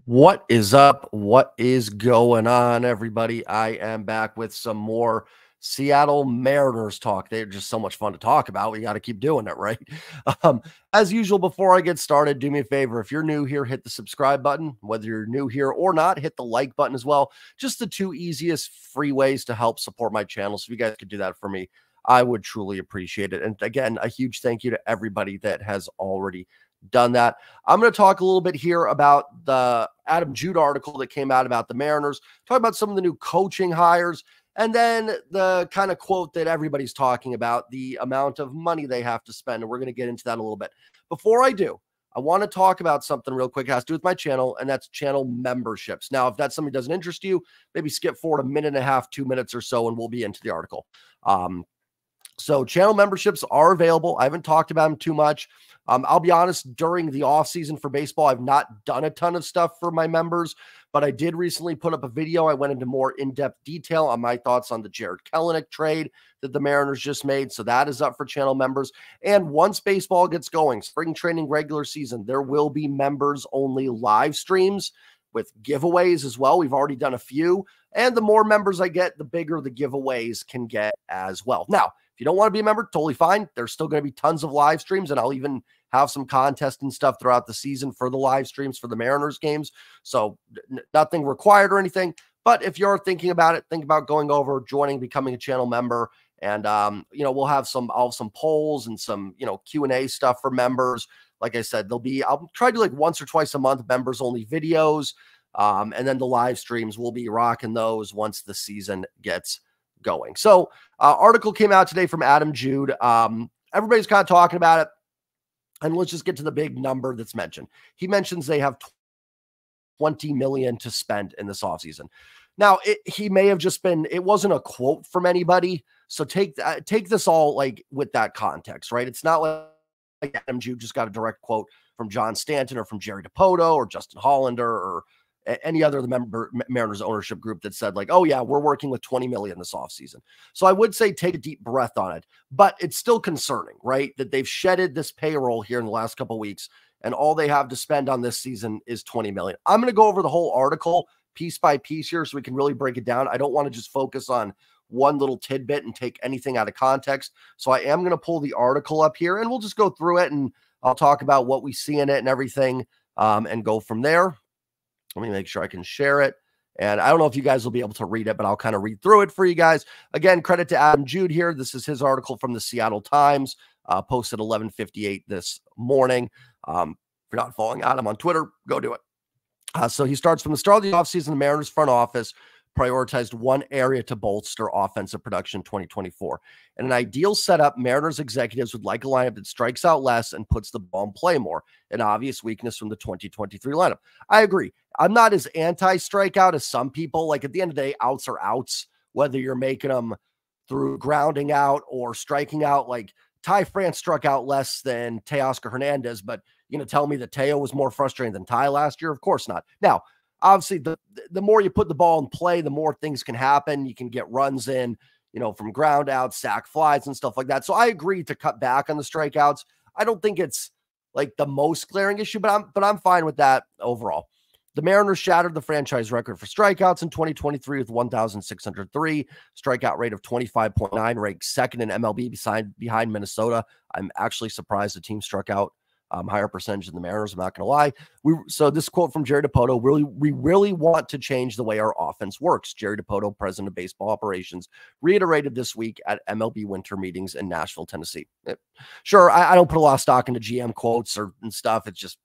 What is up? What is going on, everybody? I am back with some more Seattle Mariners talk. They're just so much fun to talk about. We got to keep doing it, right? As usual, before I get started, do me a favor. If you're new here, hit the subscribe button. Whether you're new here or not, hit the like button as well. Just the two easiest free ways to help support my channel. So if you guys could do that for me, I would truly appreciate it. And again, a huge thank you to everybody that has already done that. I'm going to talk a little bit here about the Adam Jude article that came out about the Mariners, talk about some of the new coaching hires, and then the kind of quote that everybody's talking about, the amount of money they have to spend. And we're going to get into that a little bit. Before I do, I want to talk about something real quick. It has to do with my channel, and that's channel memberships. Now, if that's something that doesn't interest you, maybe skip forward a minute and a half, 2 minutes or so, and we'll be into the article. So channel memberships are available. I haven't talked about them too much. I'll be honest, during the offseason for baseball, I've not done a ton of stuff for my members, but I did recently put up a video. I went into more in-depth detail on my thoughts on the Jared Kelenic trade that the Mariners just made. So that is up for channel members. And once baseball gets going, spring training, regular season, there will be members-only live streams with giveaways as well. We've already done a few. And the more members I get, the bigger the giveaways can get as well. Now, if you don't want to be a member, totally fine. There's still going to be tons of live streams, and I'll even have some contests and stuff throughout the season for the live streams for the Mariners games. So nothing required or anything. But if you're thinking about it, think about going over, joining, becoming a channel member. And, we'll have some polls and some, Q&A stuff for members. Like I said, I'll try to do like once or twice a month, members only videos. And then the live streams, will be rocking those once the season gets going. So article came out today from Adam Jude. Everybody's kind of talking about it. And let's just get to the big number that's mentioned. He mentions they have $20 million to spend in this offseason. Now, he may have just been, it wasn't a quote from anybody. So take this all like with that context, right? It's not like Adam Jude just got a direct quote from John Stanton or from Jerry Dipoto or Justin Hollander or any other of the Mariners ownership group that said like, oh yeah, we're working with 20 million this offseason. So I would say take a deep breath on it, but it's still concerning, right? That they've shedded this payroll here in the last couple of weeks and all they have to spend on this season is 20 million. I'm going to go over the whole article piece by piece here so we can really break it down. I don't want to just focus on one little tidbit and take anything out of context. So I am going to pull the article up here and we'll just go through it and I'll talk about what we see in it and everything and go from there. Let me make sure I can share it. And I don't know if you guys will be able to read it, but I'll kind of read through it for you guys. Again, credit to Adam Jude here. This is his article from the Seattle Times, posted 11:58 this morning. If you're not following Adam on Twitter, go do it. So he starts from the start of the offseason, the Mariners front office prioritized one area to bolster offensive production in 2024. In an ideal setup, Mariners executives would like a lineup that strikes out less and puts the ball in play more, an obvious weakness from the 2023 lineup. I agree. I'm not as anti-strikeout as some people. Like at the end of the day, outs are outs, whether you're making them through grounding out or striking out. Like Ty France struck out less than Teoscar Hernandez, but you're going to tell me that Teo was more frustrating than Ty last year? Of course not. Now, obviously, the more you put the ball in play, the more things can happen. You can get runs in, from ground out, sack flies and stuff like that. So I agree to cut back on the strikeouts. I don't think it's like the most glaring issue, but I'm fine with that overall. The Mariners shattered the franchise record for strikeouts in 2023 with 1,603, strikeout rate of 25.9, ranked second in MLB behind Minnesota. I'm actually surprised the team struck out higher percentage than the Mariners. I'm not going to lie. So this quote from Jerry Dipoto, we really want to change the way our offense works. Jerry Dipoto, president of baseball operations, reiterated this week at MLB winter meetings in Nashville, Tennessee. Sure, I don't put a lot of stock into GM quotes and stuff. It's just,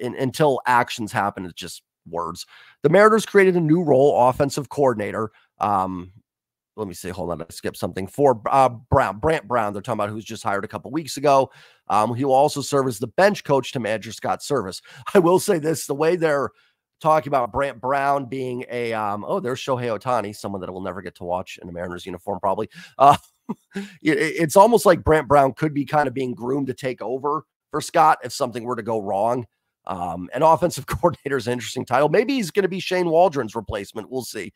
until actions happen, it's just words. The Mariners created a new role, offensive coordinator. Let me see. Hold on. I skipped something for Brant Brown. They're talking about who's just hired a couple weeks ago. He will also serve as the bench coach to manager Scott Service. I will say this, the way they're talking about Brant Brown being there's Shohei Ohtani, someone that I will never get to watch in a Mariners uniform, probably. It's almost like Brant Brown could be kind of being groomed to take over for Scott if something were to go wrong. And offensive coordinator is an interesting title. Maybe he's going to be Shane Waldron's replacement. We'll see.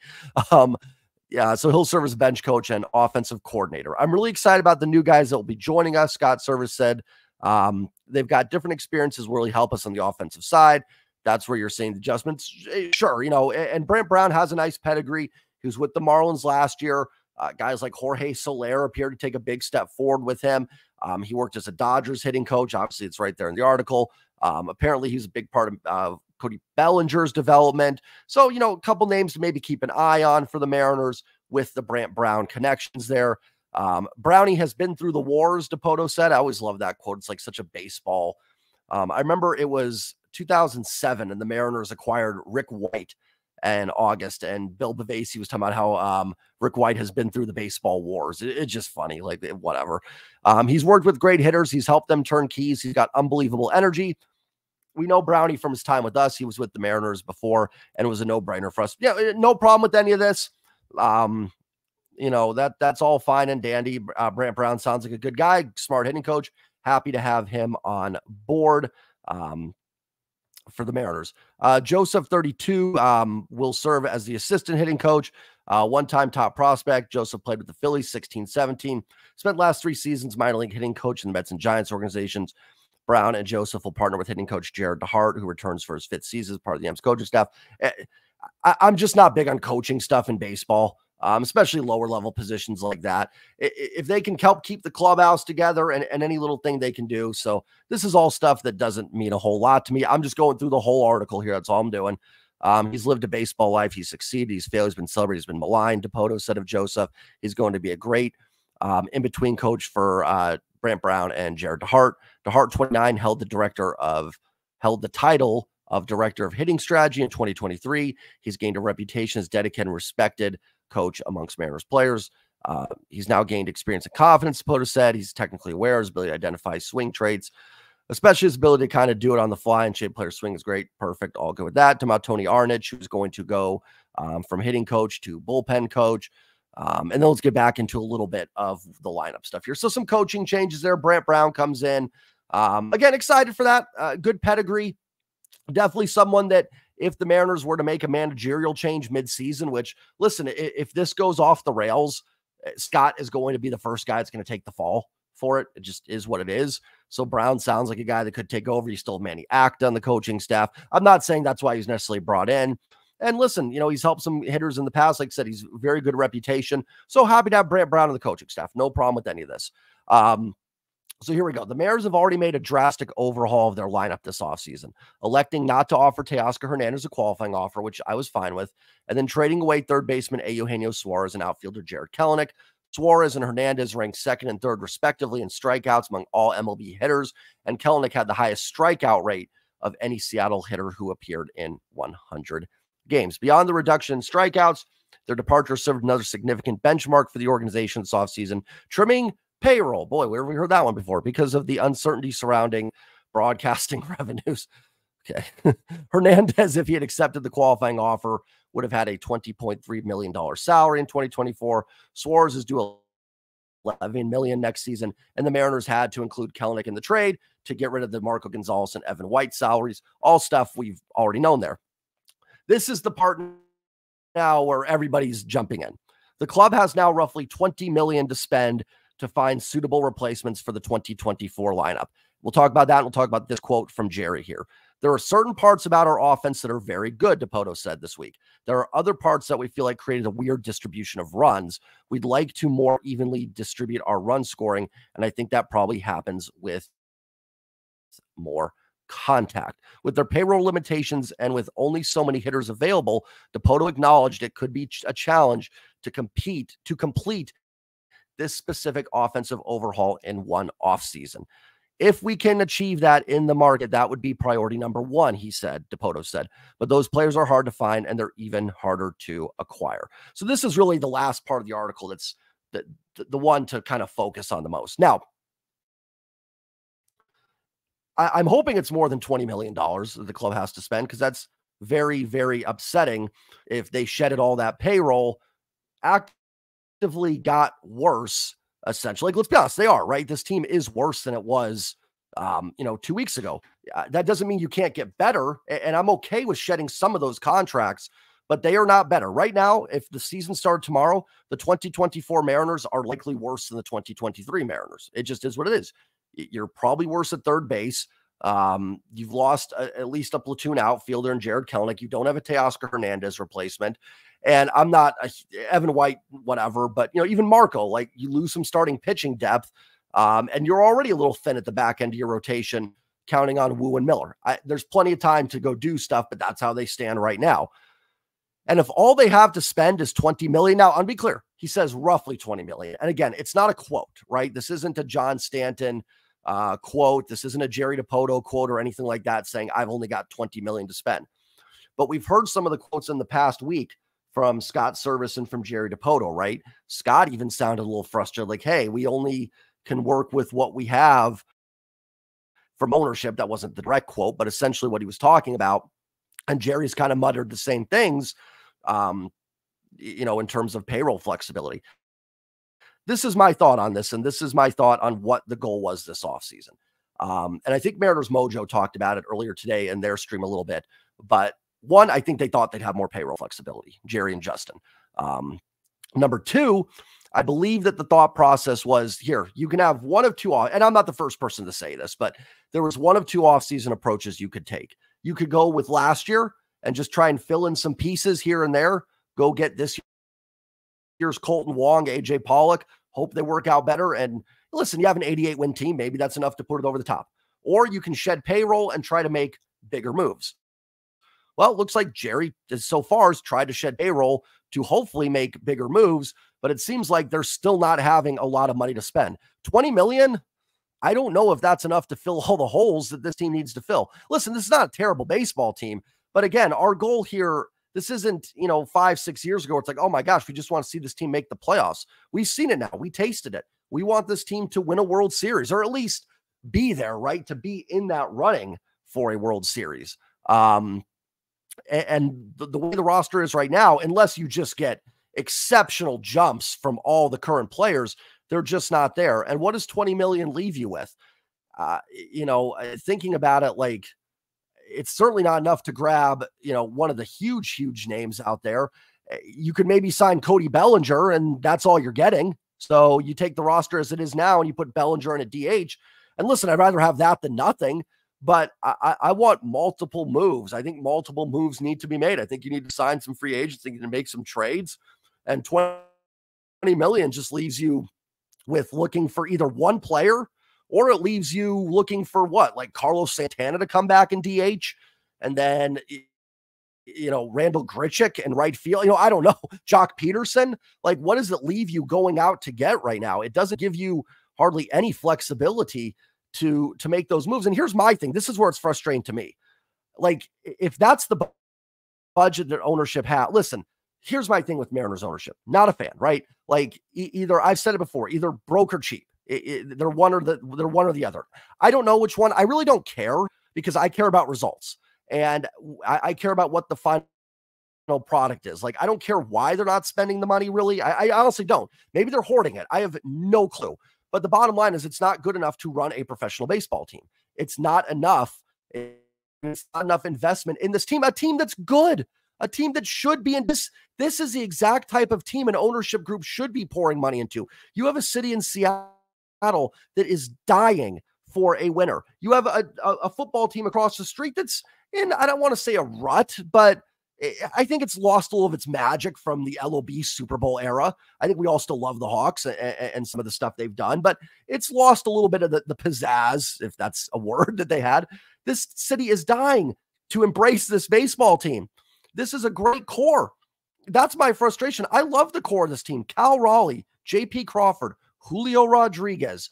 Yeah, so he'll serve as bench coach and offensive coordinator. I'm really excited about the new guys that will be joining us. Scott Service said they've got different experiences will really help us on the offensive side. that's where you're seeing the adjustments. Sure, and Brant Brown has a nice pedigree. He was with the Marlins last year. Guys like Jorge Soler appear to take a big step forward with him. He worked as a Dodgers hitting coach. Obviously, it's right there in the article. Apparently, he's a big part of Cody Bellinger's development. So, a couple names to maybe keep an eye on for the Mariners with the Brant Brown connections there. Brownie has been through the wars, Dipoto said. I always love that quote. It's like such a baseball. I remember it was 2007 and the Mariners acquired Rick White in August, and Bill Bavasi was talking about how Rick White has been through the baseball wars. It's just funny, like whatever. He's worked with great hitters. He's helped them turn keys. He's got unbelievable energy. We know Brownie from his time with us. He was with the Mariners before, and it was a no-brainer for us. Yeah, no problem with any of this. That's all fine and dandy. Brant Brown sounds like a good guy, smart hitting coach. Happy to have him on board for the Mariners. Joseph, 32, will serve as the assistant hitting coach. One-time top prospect. Joseph played with the Phillies 16-17. Spent last 3 seasons minor league hitting coach in the Mets and Giants organizations. Brown and Joseph will partner with hitting coach Jared DeHart, who returns for his 5th season as part of the M's coaching staff. I'm just not big on coaching stuff in baseball, especially lower level positions like that. If they can help keep the clubhouse together and any little thing they can do. So this is all stuff that doesn't mean a whole lot to me. I'm just going through the whole article here. That's all I'm doing. He's lived a baseball life. He's succeeded. He's failed. He's been celebrated. He's been maligned. Dipoto said of Joseph, he's going to be a great in-between coach for Brant Brown and Jared DeHart. DeHart, 29, held the title of director of hitting strategy in 2023. He's gained a reputation as dedicated and respected coach amongst Mariners players. He's now gained experience and confidence, Dipoto said. He's technically aware. His ability to identify swing traits, especially his ability to kind of do it on the fly and shape players' swing, is great. Perfect. All good with that. Talking about Tony Arnett, who's going to go from hitting coach to bullpen coach. And then let's get back into a little bit of the lineup stuff here. So some coaching changes there. Brant Brown comes in. Again, excited for that. Good pedigree. Definitely someone that if the Mariners were to make a managerial change mid-season, which, listen, if this goes off the rails, Scott is going to be the first guy that's going to take the fall for it. It just is what it is. So Brown sounds like a guy that could take over. You still have Manny Acta on the coaching staff. I'm not saying that's why he's necessarily brought in. And listen, he's helped some hitters in the past. Like I said, he's very good reputation. So happy to have Brant Brown on the coaching staff. No problem with any of this. So here we go. The Mariners have already made a drastic overhaul of their lineup this offseason, electing not to offer Teoscar Hernandez a qualifying offer, which I was fine with, and then trading away third baseman Eugenio Suarez and outfielder Jared Kelenic. Suarez and Hernandez ranked 2nd and 3rd, respectively, in strikeouts among all MLB hitters, and Kelenic had the highest strikeout rate of any Seattle hitter who appeared in 100 games. Beyond the reduction in strikeouts, their departure served another significant benchmark for the organization this offseason, trimming payroll. Boy, where have we heard that one before? Because of the uncertainty surrounding broadcasting revenues. Okay. Hernandez, if he had accepted the qualifying offer, would have had a $20.3 million salary in 2024. Suarez is due $11 million next season, and the Mariners had to include Kelenic in the trade to get rid of the Marco Gonzalez and Evan White salaries. All stuff we've already known there. This is the part now where everybody's jumping in. The club has now roughly $20 million to spend to find suitable replacements for the 2024 lineup. We'll talk about that. And we'll talk about this quote from Jerry here. There are certain parts about our offense that are very good, Dipoto said this week. There are other parts that we feel like created a weird distribution of runs. We'd like to more evenly distribute our run scoring, and I think that probably happens with more contact. With their payroll limitations and with only so many hitters available, Dipoto acknowledged it could be a challenge to complete this specific offensive overhaul in one offseason. If we can achieve that in the market, that would be priority number 1, he said, Dipoto said. But those players are hard to find, and they're even harder to acquire. So this is really the last part of the article that's the one to kind of focus on the most. Now, I'm hoping it's more than $20 million that the club has to spend, because that's very, very upsetting if they shedded all that payroll, actively got worse, essentially. Like, let's be honest, they are, right? This team is worse than it was, 2 weeks ago. That doesn't mean you can't get better, and I'm okay with shedding some of those contracts, but they are not better. Right now, if the season started tomorrow, the 2024 Mariners are likely worse than the 2023 Mariners. It just is what it is. You're probably worse at third base. You've lost at least a platoon outfielder in Jared Kelenic. You don't have a Teoscar Hernandez replacement. And I'm not Evan White, whatever, but even Marco, like you lose some starting pitching depth. And you're already a little thin at the back end of your rotation, counting on Wu and Miller. There's plenty of time to go do stuff, but that's how they stand right now. And if all they have to spend is $20 million, now, I'll be clear, he says roughly $20 million. And again, it's not a quote, right? This isn't a John Stanton quote. This isn't a Jerry Dipoto quote or anything like that saying I've only got $20 million to spend. But we've heard some of the quotes in the past week from Scott Service and from Jerry Dipoto, right? Scott even sounded a little frustrated, like, hey, we only can work with what we have from ownership. That wasn't the direct quote, but essentially what he was talking about. And Jerry's kind of muttered the same things, in terms of payroll flexibility. This is my thought on this, and this is my thought on what the goal was this offseason. And I think Mariners Mojo talked about it earlier today in their stream a little bit. But one, I think they thought they'd have more payroll flexibility, Jerry and Justin. Number two, I believe that the thought process was, here, you can have one of two, and I'm not the first person to say this, but there was one of two offseason approaches you could take. You could go with last year and just try and fill in some pieces here and there, go get this year's Colton Wong, AJ Pollock, hope they work out better. And listen, you have an 88-win team. Maybe that's enough to put it over the top. Or you can shed payroll and try to make bigger moves. Well, it looks like Jerry so far has tried to shed payroll to hopefully make bigger moves, but it seems like they're still not having a lot of money to spend. $20 million, I don't know if that's enough to fill all the holes that this team needs to fill. Listen, this is not a terrible baseball team, but again, our goal here, this isn't, 5-6 years ago. It's like, oh my gosh, we just want to see this team make the playoffs. We've seen it now. We tasted it. We want this team to win a World Series, or at least be there, right? To be in that running for a World Series. And the way the roster is right now, unless you just get exceptional jumps from all the current players, they're just not there. And what does $20 million leave you with? Thinking about it, like, it's certainly not enough to grab, one of the huge names out there. You could maybe sign Cody Bellinger, and that's all you're getting. So you take the roster as it is now and you put Bellinger in a DH. And listen, I'd rather have that than nothing. But I want multiple moves. I think multiple moves need to be made. I think you need to sign some free agents. You need to make some trades. And $20 million just leaves you with looking for either one player, or it leaves you looking for what? Like Carlos Santana to come back in DH, and then, Randall Grichuk in right field. I don't know. Jock Peterson. Like, what does it leave you going out to get right now? It doesn't give you hardly any flexibility to make those moves. And here's my thing. This is where it's frustrating to me. Like, if that's the budget that ownership has, listen, here's my thing with Mariners ownership. Not a fan, right? Like, either, I've said it before, either broke or cheap. They're one or the other. I don't know which one. I really don't care, because I care about results, and I care about what the final product is. Like, I don't care why they're not spending the money, really. I honestly don't. Maybe they're hoarding it. I have no clue. But the bottom line is, it's not good enough to run a professional baseball team. It's not enough. It's not enough investment in this team, a team that's good, a team that should be in this. This is the exact type of team an ownership group should be pouring money into. You have a city in Seattle that is dying for a winner. You have a football team across the street that's in, I don't want to say a rut, but I think it's lost all of its magic from the LOB Super Bowl era. I think we all still love the Hawks and some of the stuff they've done, but it's lost a little bit of the pizzazz, if that's a word, that they had. This city is dying to embrace this baseball team. This is a great core. That's my frustration. I love the core of this team. Cal Raleigh, J.P. Crawford, Julio Rodriguez,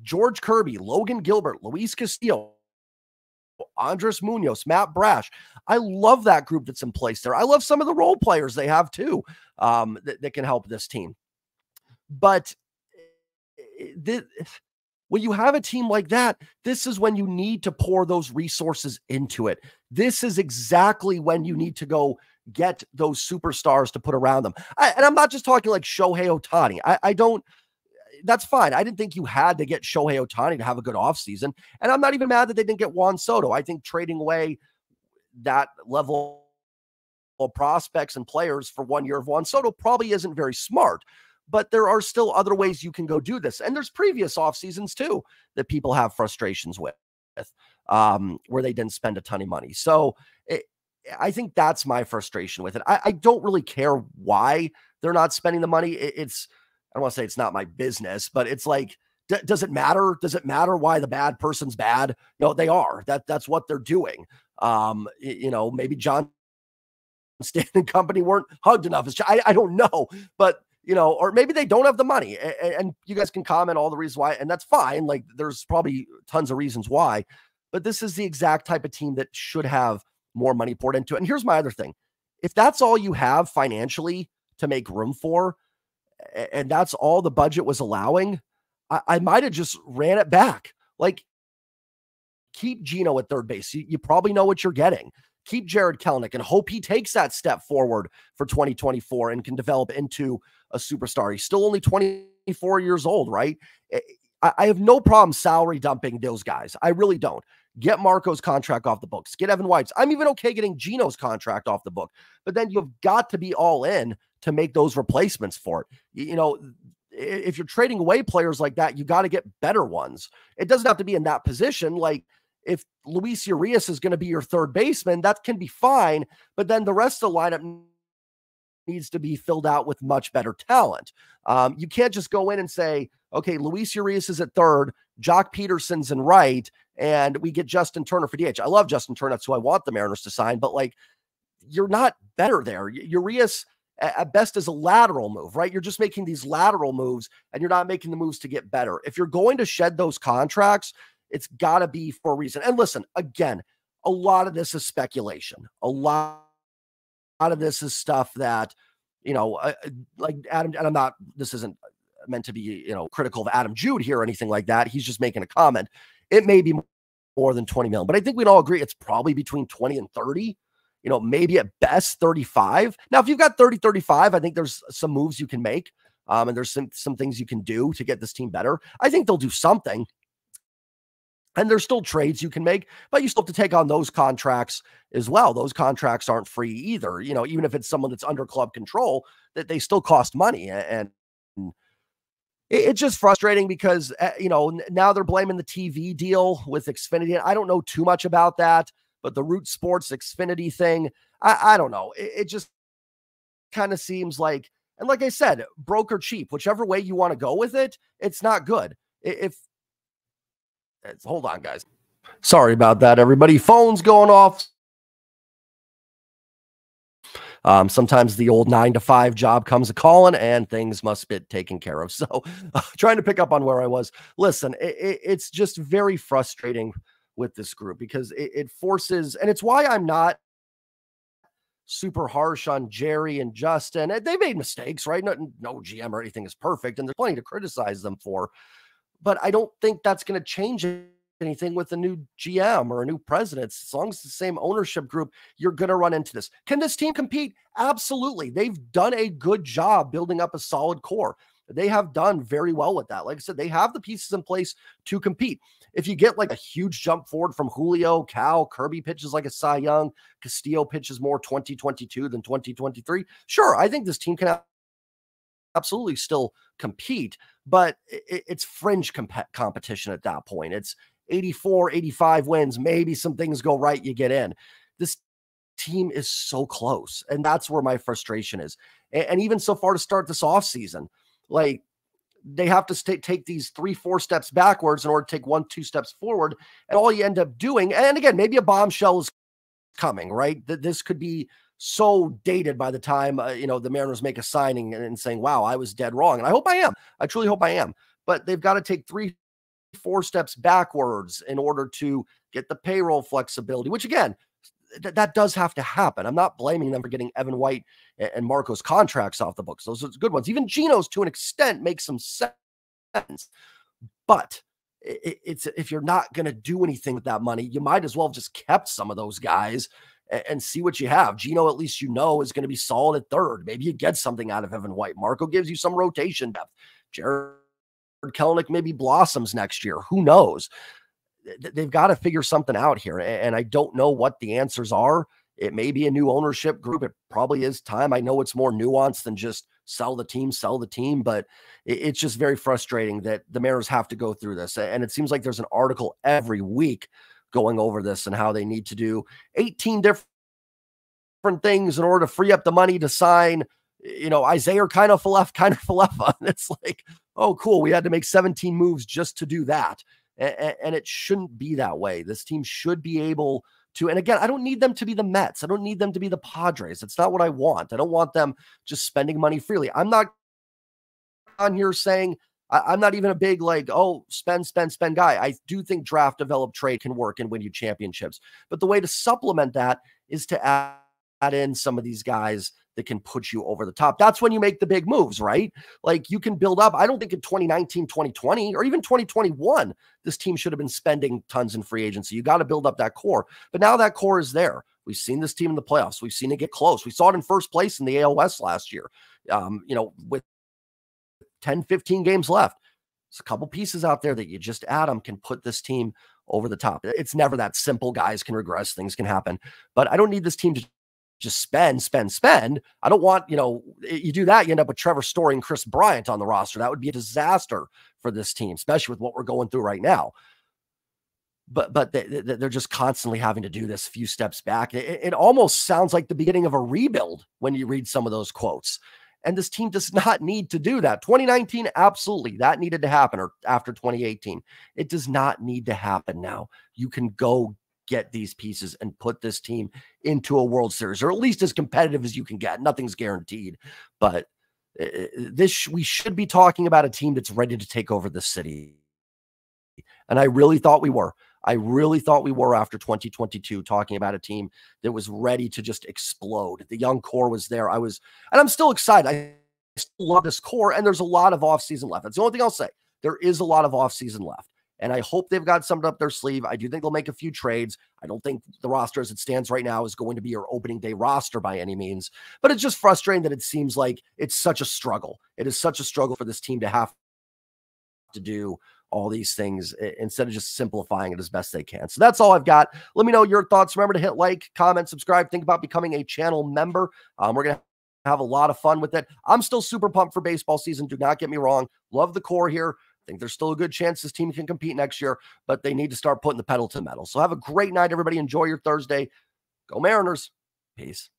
George Kirby, Logan Gilbert, Luis Castillo, Andres Munoz, Matt Brash. I love that group that's in place there. I love some of the role players they have too, that can help this team. But when you have a team like that, this is when you need to pour those resources into it. This is exactly when you need to go get those superstars to put around them. And I'm not just talking like Shohei Ohtani. I don't, that's fine. I didn't think you had to get Shohei Ohtani to have a good offseason. And I'm not even mad that they didn't get Juan Soto. I think trading away that level of prospects and players for 1 year of Juan Soto probably isn't very smart. But there are still other ways you can go do this. And there's previous off seasons too that people have frustrations with. where they didn't spend a ton of money. So I think that's my frustration with it. I don't really care why they're not spending the money. It's, I don't want to say it's not my business, but it's like, does it matter? Does it matter why the bad person's bad? No, they are. That's what they're doing. Maybe John Stan and company weren't hugged enough. I don't know, but or maybe they don't have the money, and you guys can comment all the reasons why, and that's fine. Like, there's probably tons of reasons why, but this is the exact type of team that should have more money poured into it. And here's my other thing. If that's all you have financially to make room for, and that's all the budget was allowing, I might have just ran it back. Like, keep Geno at third base. You probably know what you're getting. Keep Jared Kelenic and hope he takes that step forward for 2024 and can develop into a superstar. He's still only 24 years old, right? I have no problem salary dumping those guys. I really don't. Get Marco's contract off the books. Get Evan White's. I'm even okay getting Geno's contract off the book. But then you've got to be all in to make those replacements for it. If you're trading away players like that, you got to get better ones. It doesn't have to be in that position. Like, if Luis Urias is going to be your third baseman, that can be fine. But then the rest of the lineup needs to be filled out with much better talent. You can't just go in and say, okay, Luis Urias is at third, Jock Peterson's in right, and we get Justin Turner for DH. I love Justin Turner. That's who I want the Mariners to sign. But, like, you're not better there. Urias at best is a lateral move, right? You're just making these lateral moves, and you're not making the moves to get better. If you're going to shed those contracts, it's got to be for a reason. And listen, again, a lot of this is speculation. A lot of this is stuff that, like Adam, and this isn't meant to be, critical of Adam Jude here or anything like that. He's just making a comment. It may be more than 20 million, but I think we'd all agree it's probably between 20 and 30, maybe at best 35. Now, if you've got 30, 35, I think there's some moves you can make. And there's some things you can do to get this team better. I think they'll do something. And there's still trades you can make, but you still have to take on those contracts as well. Those contracts aren't free either. Even if it's someone that's under club control, that they still cost money. And it's just frustrating because, now they're blaming the TV deal with Xfinity. I don't know too much about that, but the Root Sports Xfinity thing, I don't know. It just kind of seems like, and like I said, broke or cheap, whichever way you want to go with it, it's not good. Hold on, guys. Sorry about that, everybody. Phone's going off. Sometimes the old 9-to-5 job comes a calling and things must be taken care of. So trying to pick up on where I was. Listen, it's just very frustrating with this group because it forces, and it's why I'm not super harsh on Jerry and Justin. They made mistakes, right? No GM or anything is perfect, and there's plenty to criticize them for. But I don't think that's going to change anything with a new GM or a new president. As long as it's the same ownership group, you're going to run into this. Can this team compete? Absolutely. They've done a good job building up a solid core. They have done very well with that. Like I said, they have the pieces in place to compete. If you get like a huge jump forward from Julio, Cal, Kirby pitches like a Cy Young, Castillo pitches more 2022 than 2023, sure, I think this team can absolutely still compete, but it's fringe competition at that point. It's 84, 85 wins. Maybe some things go right, you get in. This team is so close, and that's where my frustration is. And even so far to start this offseason, like, they have to take these 3-4 steps backwards in order to take 1-2 steps forward, and all you end up doing, and again, maybe a bombshell is coming, right? That this could be so dated by the time, the Mariners make a signing and saying, wow, I was dead wrong. And I hope I am. I truly hope I am. But they've got to take 3-4 steps backwards in order to get the payroll flexibility, which again, that does have to happen. I'm not blaming them for getting Evan White and Marco's contracts off the books. Those are good ones. Even Geno's, to an extent, makes some sense. But it's if you're not going to do anything with that money, you might as well have just kept some of those guys and see what you have. Geno, at least is going to be solid at third. Maybe you get something out of Evan White. Marco gives you some rotation depth. Jared Kelenic maybe blossoms next year. Who knows? They've got to figure something out here, and I don't know what the answers are. It may be a new ownership group. It probably is time. I know it's more nuanced than just sell the team, but it's just very frustrating that the Mariners have to go through this. And it seems like there's an article every week going over this and how they need to do 18 different things in order to free up the money to sign, Isaiah kind of Falefa. And it's like, oh, cool. We had to make 17 moves just to do that. And it shouldn't be that way. This team should be able to, and again, I don't need them to be the Mets. I don't need them to be the Padres. It's not what I want. I don't want them just spending money freely. I'm not on here saying, I'm not even a big spend guy. I do think draft, develop, trade can work and win you championships. But the way to supplement that is to add in some of these guys that can put you over the top. That's when you make the big moves, right? Like you can build up. I don't think in 2019, 2020, or even 2021, this team should have been spending tons in free agency. You got to build up that core. But now that core is there. We've seen this team in the playoffs. We've seen it get close. We saw it in first place in the AL West last year, with 10, 15 games left. There's a couple pieces out there that you just add them can put this team over the top. It's never that simple. Guys can regress. Things can happen. But I don't need this team to just spend. I don't want, you do that, you end up with Trevor Story and Chris Bryant on the roster. That would be a disaster for this team, especially with what we're going through right now. But they're just constantly having to do this few steps back. It almost sounds like the beginning of a rebuild when you read some of those quotes. And this team does not need to do that. 2019, absolutely, that needed to happen, or after 2018. It does not need to happen now. You can go get these pieces and put this team into a World Series, or at least as competitive as you can get. Nothing's guaranteed, but we should be talking about a team that's ready to take over the city. And I really thought we were. After 2022, talking about a team that was ready to just explode. The young core was there. And I'm still excited. I still love this core, and there's a lot of offseason left. That's the only thing I'll say. There is a lot of offseason left. And I hope they've got something up their sleeve. I do think they'll make a few trades. I don't think the roster as it stands right now is going to be your opening day roster by any means. But it's just frustrating that it seems like it's such a struggle. It is such a struggle for this team to have to do all these things instead of just simplifying it as best they can. So that's all I've got. Let me know your thoughts. Remember to hit like, comment, subscribe. Think about becoming a channel member. We're going to have a lot of fun with it. I'm still super pumped for baseball season. Do not get me wrong. Love the core here. I think there's still a good chance this team can compete next year, but they need to start putting the pedal to the metal. So have a great night, everybody. Enjoy your Thursday. Go Mariners. Peace.